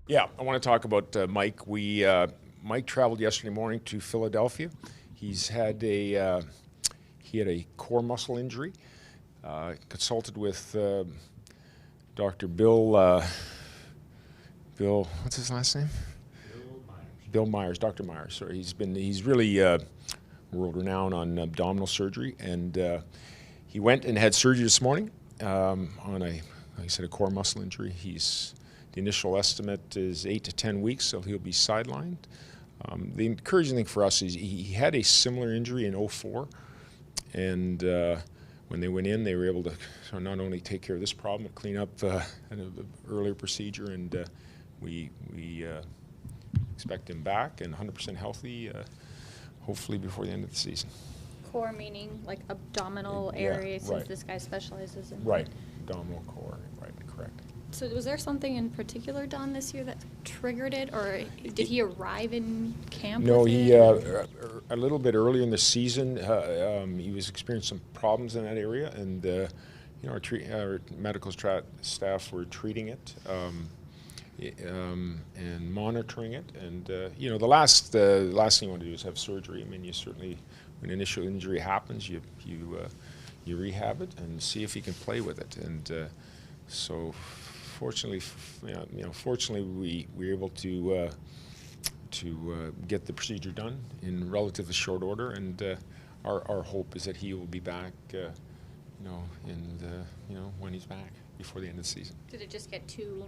Yeah, I want to talk about Mike. Mike traveled yesterday morning to Philadelphia. He's had he had a core muscle injury. Consulted with Dr. Bill. What's his last name? Bill Myers. Dr. Myers. Sorry, he's really world renowned on abdominal surgery, and he went and had surgery this morning on like I said, a core muscle injury. The initial estimate is 8 to 10 weeks, so he'll be sidelined. The encouraging thing for us is he had a similar injury in '04, and when they went in, they were able to not only take care of this problem, but clean up an earlier procedure, and we expect him back and 100% healthy, hopefully before the end of the season. Core meaning like abdominal Yeah, area, since right. this guy specializes in. Right, abdominal core, right, correct. So was there something in particular, Don, this year that triggered it, or did he arrive in camp? No, with he it? a little bit earlier in the season, he was experiencing some problems in that area, and our medical staff were treating it and monitoring it. And the last thing you want to do is have surgery. I mean, you certainly, when initial injury happens, you rehab it and see if you can play with it. And so, fortunately, we were able to get the procedure done in relatively short order, and our hope is that he will be back, when he's back before the end of the season. Did it just get too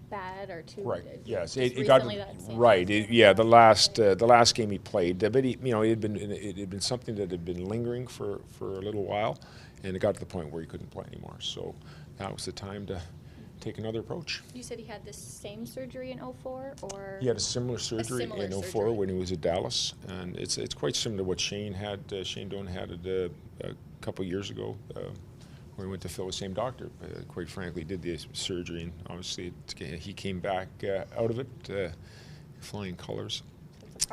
bad or too? Right. Yes. Just It got recently that same right. accident? Yeah. The last game he played, but it had been something that had been lingering for a little while, and it got to the point where he couldn't play anymore. So that was the time to take another approach. You said he had this same surgery in '04, or? He had a similar surgery similar in '04 surgery. when he was at Dallas, and it's quite similar to what Shane had. Shane Doan had it a couple of years ago, where he went to Phil, the same doctor. Quite frankly, did the surgery, and obviously he came back out of it flying colors.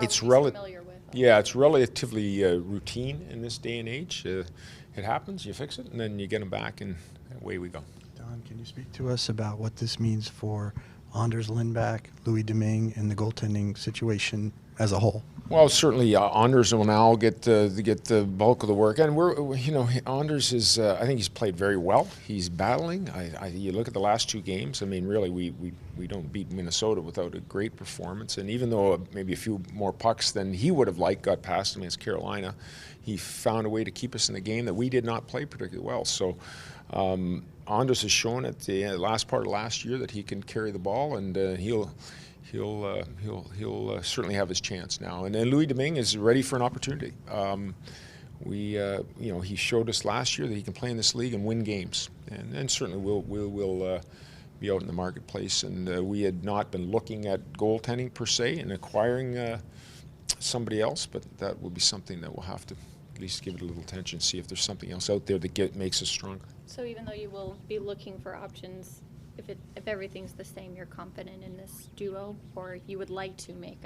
It's familiar with. Yeah, it's relatively routine in this day and age. It happens, you fix it, and then you get them back, and away we go. Don, can you speak to us about what this means for Anders Lindback, Louis Domingue, and the goaltending situation as a whole? Well, certainly Anders will now get the bulk of the work, and Anders is. I think he's played very well. He's battling. You look at the last two games. I mean, really, we don't beat Minnesota without a great performance. And even though maybe a few more pucks than he would have liked got past him against Carolina, he found a way to keep us in the game that we did not play particularly well. So. Anders has shown at the last part of last year that he can carry the ball, and he'll certainly have his chance now. And then Louis Domingue is ready for an opportunity. He showed us last year that he can play in this league and win games, and certainly we'll be out in the marketplace. And we had not been looking at goaltending per se and acquiring somebody else, but that will be something that we'll have to at least give it a little attention, see if there's something else out there that makes us stronger. So even though you will be looking for options, if everything's the same, you're confident in this duo, or you would like to make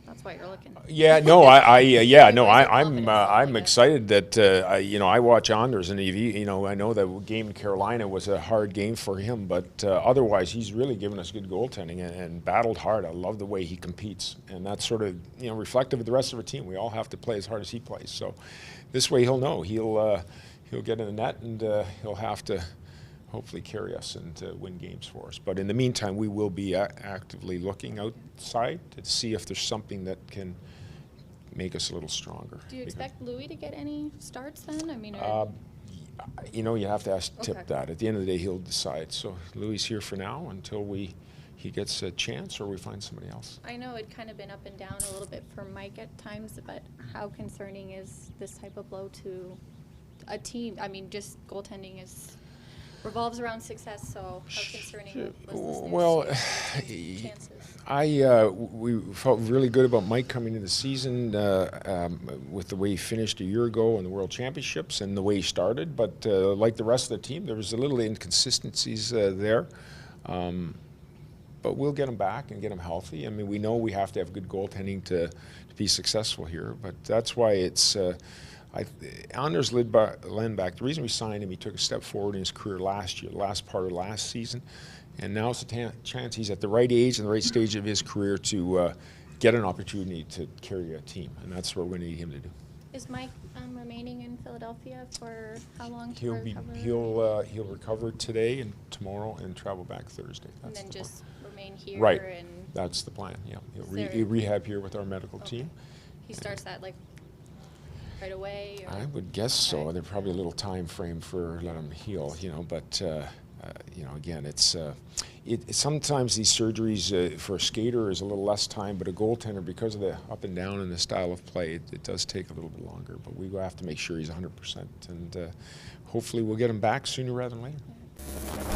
that's why you're looking. Yeah, no, I'm excited that I watch Anders, and I know that game in Carolina was a hard game for him, but otherwise he's really given us good goaltending and battled hard. I love the way he competes, and that's sort of reflective of the rest of our team. We all have to play as hard as he plays. So this way he'll know he'll get in the net, and he'll have to hopefully carry us and win games for us. But in the meantime, we will be actively looking outside to see if there's something that can make us a little stronger. Do you expect Louis to get any starts then? I mean, you have to ask Tip Okay. that. At the end of the day, he'll decide. So Louis is here for now until he gets a chance or we find somebody else. I know it's kind of been up and down a little bit for Mike at times, but how concerning is this type of blow to a team? I mean, just goaltending revolves around success, so how concerning was this? Well, chances? we felt really good about Mike coming into the season with the way he finished a year ago in the World Championships and the way he started. But like the rest of the team, there was a little inconsistencies there. But we'll get him back and get him healthy. I mean, we know we have to have good goaltending to be successful here. But that's why it's Anders Lindback, the reason we signed him, he took a step forward in his career last year, the last part of last season, and now it's a chance he's at the right age and the right stage of his career to get an opportunity to carry a team, and that's what we need him to do. Is Mike remaining in Philadelphia for how long to recover? He'll recover today and tomorrow and travel back Thursday. That's and then just remain here. Right. And that's the plan. Yeah, there- he'll rehab here with our medical team. He starts that like right away. Or? I would guess so. Okay. There's probably a little time frame for letting him heal, you know. But you know, again, it's sometimes these surgeries for a skater is a little less time, but a goaltender, because of the up and down and the style of play, it does take a little bit longer. But we have to make sure he's 100%, and hopefully we'll get him back sooner rather than later. Yeah.